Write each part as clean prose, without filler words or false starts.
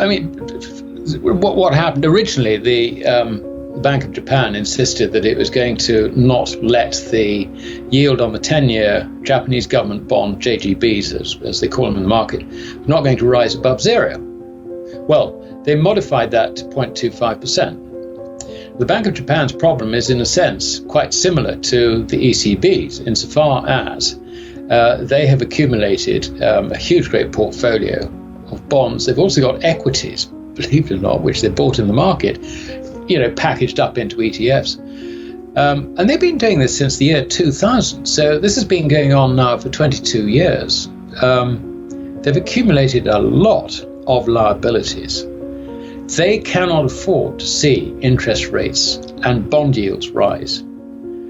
I mean, what happened originally, the Bank of Japan insisted that it was going to not let the yield on the 10-year Japanese government bond, JGBs, as they call them in the market, not going to rise above zero. Well, they modified that to 0.25%. The Bank of Japan's problem is, in a sense, quite similar to the ECB's, insofar as they have accumulated a huge, great portfolio of bonds. They've also got equities, believe it or not, which they bought in the market, packaged up into ETFs. And they've been doing this since the year 2000. So this has been going on now for 22 years. They've accumulated a lot of liabilities. They cannot afford to see interest rates and bond yields rise.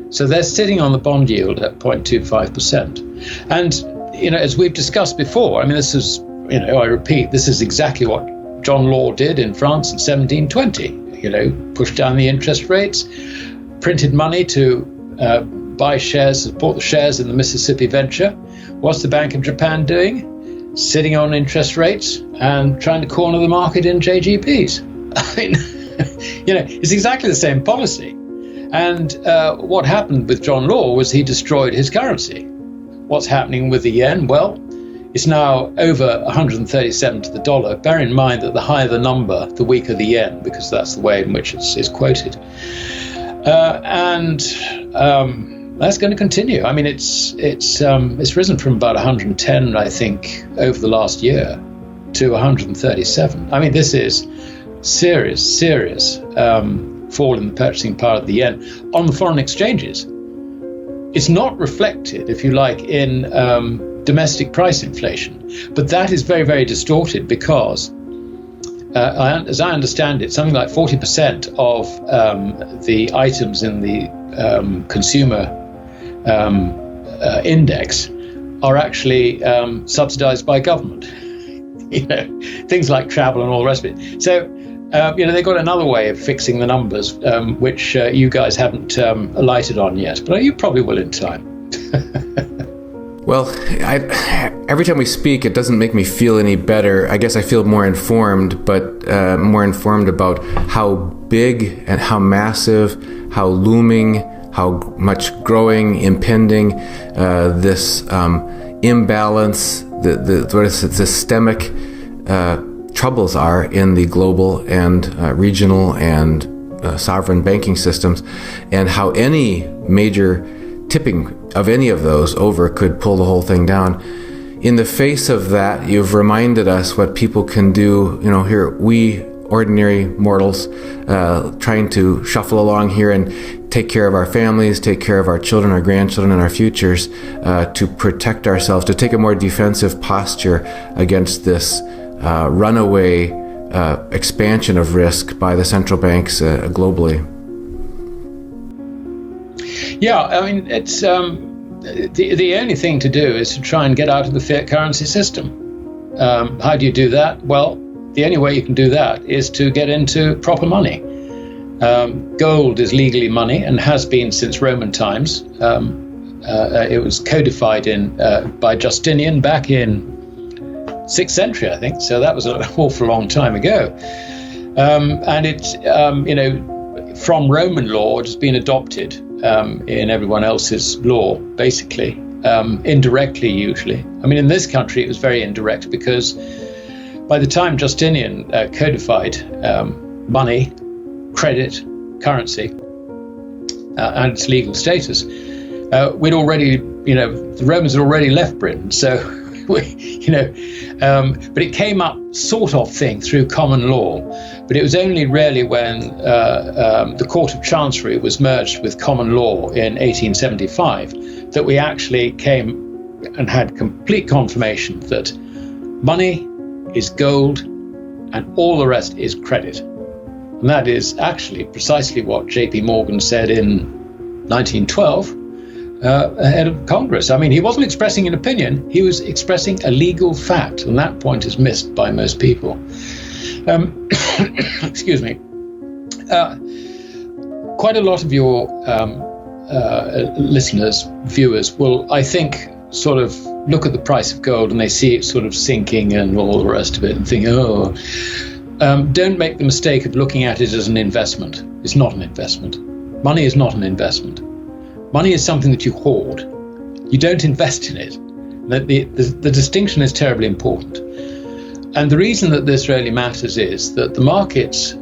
So they're sitting on the bond yield at 0.25%. And, as we've discussed before, I mean, this is, I repeat, this is exactly what John Law did in France in 1720. Pushed down the interest rates, printed money to buy shares, support the shares in the Mississippi venture. What's the Bank of Japan doing? Sitting on interest rates and trying to corner the market in JGBs. I mean, it's exactly the same policy. And what happened with John Law was he destroyed his currency. What's happening with the yen? Well, it's now over 137 to the dollar. Bear in mind that the higher the number, the weaker the yen, because that's the way in which it's quoted. And that's going to continue. I mean, it's risen from about 110, I think, over the last year to 137. I mean, this is serious fall in the purchasing power of the yen on the foreign exchanges. It's not reflected, if you like, in domestic price inflation, but that is very, very distorted because, as I understand it, something like 40% of the items in the consumer index are actually subsidized by government. Things like travel and all the rest of it. So, they've got another way of fixing the numbers, which you guys haven't alighted on yet, but you probably will in time. Well, every time we speak, it doesn't make me feel any better. I guess I feel more informed, but more informed about how big and how massive, how looming, how much growing, impending this imbalance, the systemic troubles are in the global and regional and sovereign banking systems, and how any major tipping of any of those over could pull the whole thing down. In the face of that, you've reminded us what people can do, here, we ordinary mortals, trying to shuffle along here and take care of our families, take care of our children, our grandchildren, and our futures, to protect ourselves, to take a more defensive posture against this runaway expansion of risk by the central banks globally. Yeah, I mean, it's the only thing to do is to try and get out of the fiat currency system. How do you do that? Well, the only way you can do that is to get into proper money. Gold is legally money and has been since Roman times. It was codified by Justinian back in 6th century, I think. So that was an awful long time ago. And it's, from Roman law, it has been adopted in everyone else's law, basically, indirectly usually. I mean, in this country, it was very indirect because by the time Justinian codified money, credit, currency, and its legal status, we'd already, the Romans had already left Britain. So, but it came up sort of thing through common law. But it was only really when the Court of Chancery was merged with common law in 1875 that we actually came and had complete confirmation that money is gold and all the rest is credit. And that is actually precisely what J.P. Morgan said in 1912 ahead of Congress. I mean, he wasn't expressing an opinion, he was expressing a legal fact, and that point is missed by most people. Excuse me. Quite a lot of your listeners, viewers, will, I think, sort of look at the price of gold and they see it sort of sinking and all the rest of it and think, oh, don't make the mistake of looking at it as an investment. It's not an investment. Money is not an investment. Money is something that you hoard. You don't invest in it. The distinction is terribly important. And the reason that this really matters is that the markets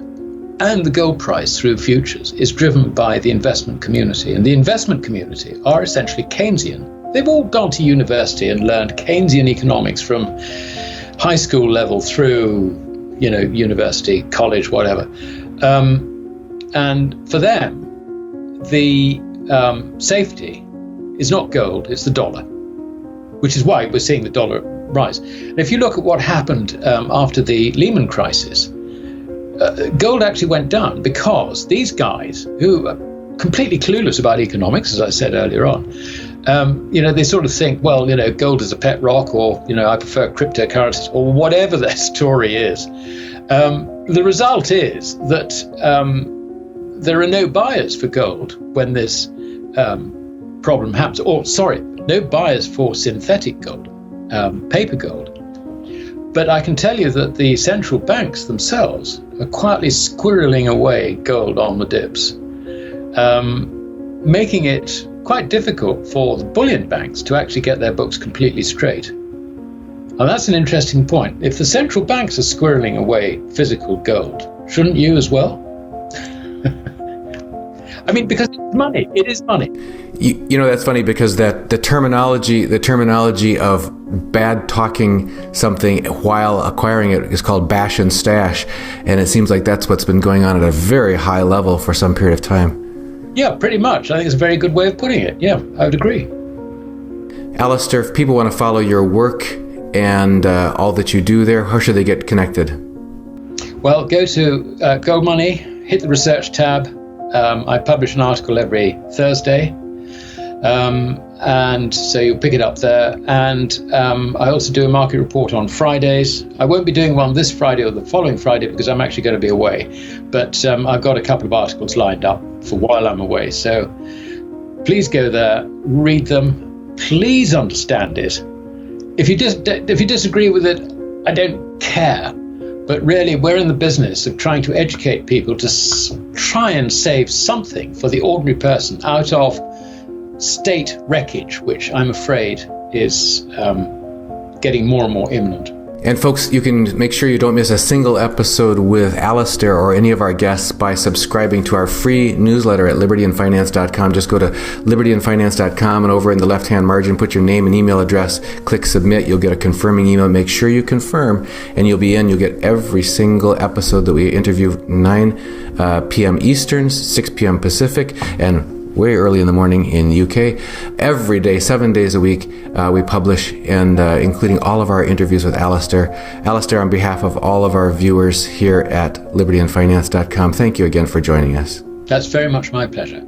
and the gold price through futures is driven by the investment community. And the investment community are essentially Keynesian. They've all gone to university and learned Keynesian economics from high school level through, university, college, whatever. And for them, the safety is not gold, it's the dollar, which is why we're seeing the dollar rise. And if you look at what happened after the Lehman crisis, gold actually went down because these guys who are completely clueless about economics, as I said earlier on, they sort of think, well, gold is a pet rock, or, I prefer cryptocurrencies, or whatever their story is. The result is that there are no buyers for gold when this problem happens, no buyers for synthetic gold, paper gold. But I can tell you that the central banks themselves are quietly squirreling away gold on the dips, making it quite difficult for the bullion banks to actually get their books completely straight. And that's an interesting point. If the central banks are squirreling away physical gold, shouldn't you as well? I mean, because it's money. It is money. That's funny, because that the terminology of bad talking something while acquiring it is called bash and stash, and it seems like that's what's been going on at a very high level for some period of time. Yeah, pretty much. I think it's a very good way of putting it. Yeah, I would agree. Alasdair, if people want to follow your work and all that you do there, how should they get connected? Well, go to Gold Money, hit the research tab. I publish an article every Thursday, and so you'll pick it up there. And I also do a market report on Fridays. I won't be doing one this Friday or the following Friday because I'm actually going to be away. But I've got a couple of articles lined up for while I'm away. So please go there, read them. Please understand it. If you disagree with it, I don't care. But really, we're in the business of trying to educate people to try and save something for the ordinary person out of state wreckage, which I'm afraid is getting more and more imminent. And folks, you can make sure you don't miss a single episode with Alasdair or any of our guests by subscribing to our free newsletter at libertyandfinance.com. Just go to libertyandfinance.com, and over in the left-hand margin, put your name and email address, click submit. You'll get a confirming email. Make sure you confirm, and you'll be in. You'll get every single episode that we interview 9 p.m. Eastern, 6 p.m. Pacific, and way early in the morning in the UK. Every day, 7 days a week, we publish, and including all of our interviews with Alasdair. Alasdair, on behalf of all of our viewers here at libertyandfinance.com, thank you again for joining us. That's very much my pleasure.